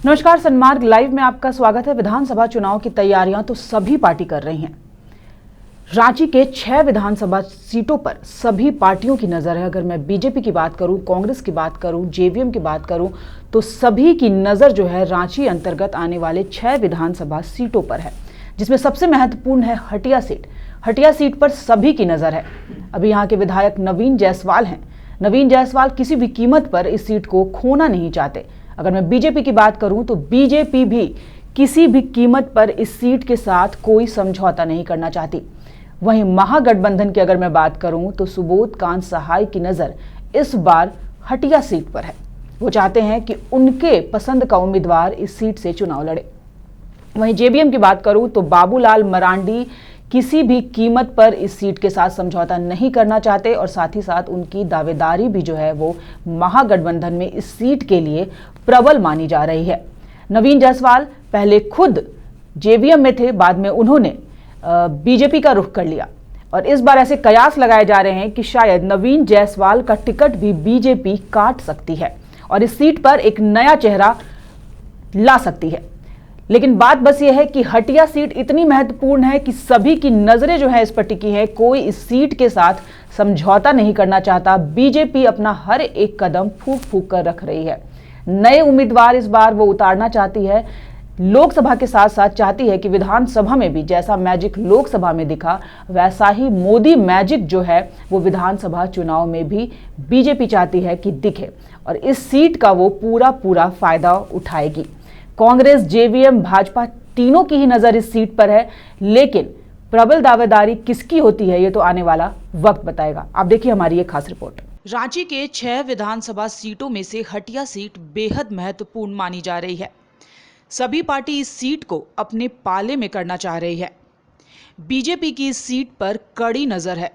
नमस्कार, सन्मार्ग लाइव में आपका स्वागत है। विधानसभा चुनाव की तैयारियां तो सभी पार्टी कर रही हैं। रांची के 6 विधानसभा सीटों पर सभी पार्टियों की नजर है। अगर मैं बीजेपी की बात करूं, कांग्रेस की बात करूं, जेवीएम की बात करूं, तो सभी की नजर जो है रांची अंतर्गत आने वाले 6 विधानसभा सीटों पर है, जिसमें सबसे महत्वपूर्ण है हटिया सीट। हटिया सीट पर सभी की नजर है। अभी यहाँ के विधायक नवीन जायसवाल हैं। नवीन जायसवाल किसी भी कीमत पर इस सीट को खोना नहीं चाहते। अगर मैं बीजेपी की बात करूं तो बीजेपी भी किसी भी कीमत पर इस सीट के साथ कोई समझौता नहीं करना चाहती। वहीं महागठबंधन की अगर मैं बात करूं तो सुबोध कांत सहाय की नजर इस बार हटिया सीट पर है। वो चाहते हैं कि उनके पसंद का उम्मीदवार इस सीट से चुनाव लड़े। वहीं जेबीएम की बात करूं तो बाबूलाल मरांडी किसी भी कीमत पर इस सीट के साथ समझौता नहीं करना चाहते और साथ ही साथ उनकी दावेदारी भी जो है वो महागठबंधन में इस सीट के लिए प्रबल मानी जा रही है। नवीन जायसवाल पहले खुद जेवीएम में थे, बाद में उन्होंने बीजेपी का रुख कर लिया और इस बार ऐसे कयास लगाए जा रहे हैं कि शायद नवीन जायसवाल का टिकट भी बीजेपी काट सकती है और इस सीट पर एक नया चेहरा ला सकती है। लेकिन बात बस यह है कि हटिया सीट इतनी महत्वपूर्ण है कि सभी की नजरें जो है इस पर टिकी है। कोई इस सीट के साथ समझौता नहीं करना चाहता। बीजेपी अपना हर एक कदम फूंक फूंक कर रख रही है। नए उम्मीदवार इस बार वो उतारना चाहती है। लोकसभा के साथ साथ चाहती है कि विधानसभा में भी जैसा मैजिक लोकसभा में दिखा वैसा ही मोदी मैजिक जो है वो विधानसभा चुनाव में भी बीजेपी चाहती है कि दिखे और इस सीट का वो पूरा फायदा उठाएगी। कांग्रेस, जेवीएम, भाजपा तीनों की ही नजर इस सीट पर है, लेकिन प्रबल दावेदारी किसकी होती है ये तो आने वाला वक्त बताएगा। आप देखिए हमारी ये खास रिपोर्ट। रांची के 6 विधानसभा सीटों में से हटिया सीट बेहद महत्वपूर्ण मानी जा रही है। सभी पार्टी इस सीट को अपने पाले में करना चाह रही है। बीजेपी की इस सीट पर कड़ी नजर है।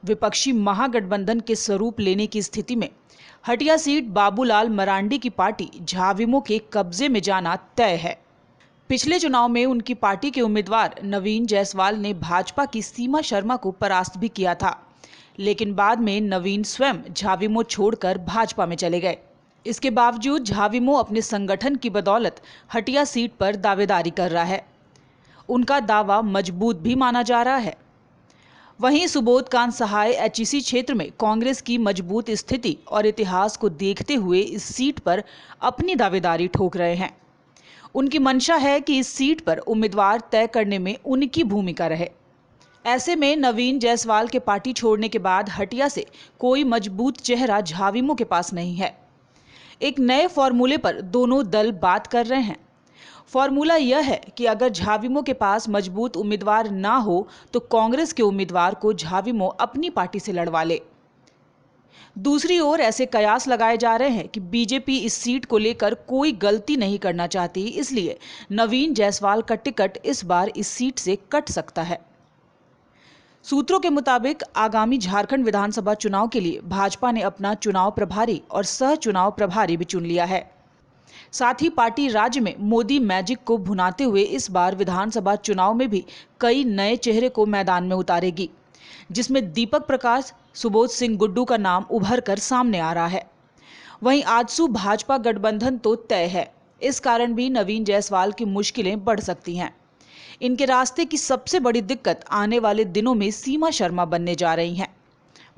विपक्षी महागठबंधन के स्वरूप लेने की स्थिति में हटिया सीट बाबूलाल मरांडी की पार्टी झाविमो के कब्जे में जाना तय है। पिछले चुनाव में उनकी पार्टी के उम्मीदवार नवीन जायसवाल ने भाजपा की सीमा शर्मा को परास्त भी किया था, लेकिन बाद में नवीन स्वयं झाविमो छोड़कर भाजपा में चले गए। इसके बावजूद झाविमो अपने संगठन की बदौलत हटिया सीट पर दावेदारी कर रहा है। उनका दावा मजबूत भी माना जा रहा है। वहीं सुबोध कांत सहाय एचईसी क्षेत्र में कांग्रेस की मजबूत स्थिति और इतिहास को देखते हुए इस सीट पर अपनी दावेदारी ठोक रहे हैं। उनकी मंशा है कि इस सीट पर उम्मीदवार तय करने में उनकी भूमिका रहे। ऐसे में नवीन जायसवाल के पार्टी छोड़ने के बाद हटिया से कोई मजबूत चेहरा झाविमो के पास नहीं है। एक नए फॉर्मूले पर दोनों दल बात कर रहे हैं। फॉर्मूला यह है कि अगर झाविमो के पास मजबूत उम्मीदवार ना हो तो कांग्रेस के उम्मीदवार को झाविमो अपनी पार्टी से लड़वा ले। दूसरी ओर ऐसे कयास लगाए जा रहे हैं कि बीजेपी इस सीट को लेकर कोई गलती नहीं करना चाहती, इसलिए नवीन जायसवाल का टिकट इस बार इस सीट से कट सकता है। सूत्रों के मुताबिक आगामी झारखंड विधानसभा चुनाव के लिए भाजपा ने अपना चुनाव प्रभारी और सह चुनाव प्रभारी भी चुन लिया है। साथ ही पार्टी राज्य में मोदी मैजिक को भुनाते हुए इस बार विधानसभा चुनाव में भी कई नए चेहरे को मैदान में उतारेगी, जिसमें दीपक प्रकाश, सुबोध सिंह गुड्डू का नाम उभर कर सामने आ रहा है। वहीं आजसू भाजपा गठबंधन तो तय है। इस कारण भी नवीन जायसवाल की मुश्किलें बढ़ सकती हैं। इनके रास्ते की सबसे बड़ी दिक्कत आने वाले दिनों में सीमा शर्मा बनने जा रही हैं।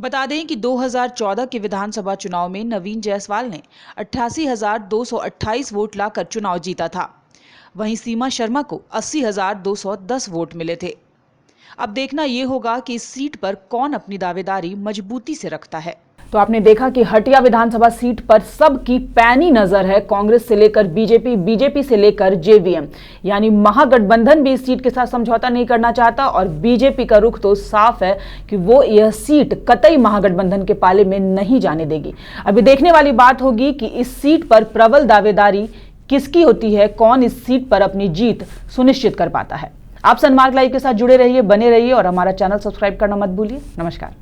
बता दें कि 2014 के विधानसभा चुनाव में नवीन जायसवाल ने 88,228 वोट लाकर चुनाव जीता था। वहीं सीमा शर्मा को 80,210 वोट मिले थे। अब देखना यह होगा कि इस सीट पर कौन अपनी दावेदारी मजबूती से रखता है। तो आपने देखा कि हटिया विधानसभा सीट पर सबकी पैनी नजर है। कांग्रेस से लेकर बीजेपी, बीजेपी से लेकर जेवीएम, यानी महागठबंधन भी इस सीट के साथ समझौता नहीं करना चाहता और बीजेपी का रुख तो साफ है कि वो यह सीट कतई महागठबंधन के पाले में नहीं जाने देगी। अभी देखने वाली बात होगी कि इस सीट पर प्रबल दावेदारी किसकी होती है, कौन इस सीट पर अपनी जीत सुनिश्चित कर पाता है। आप सन्मार्ग लाइव के साथ जुड़े रहिए, बने रहिए और हमारा चैनल सब्सक्राइब करना मत भूलिए। नमस्कार।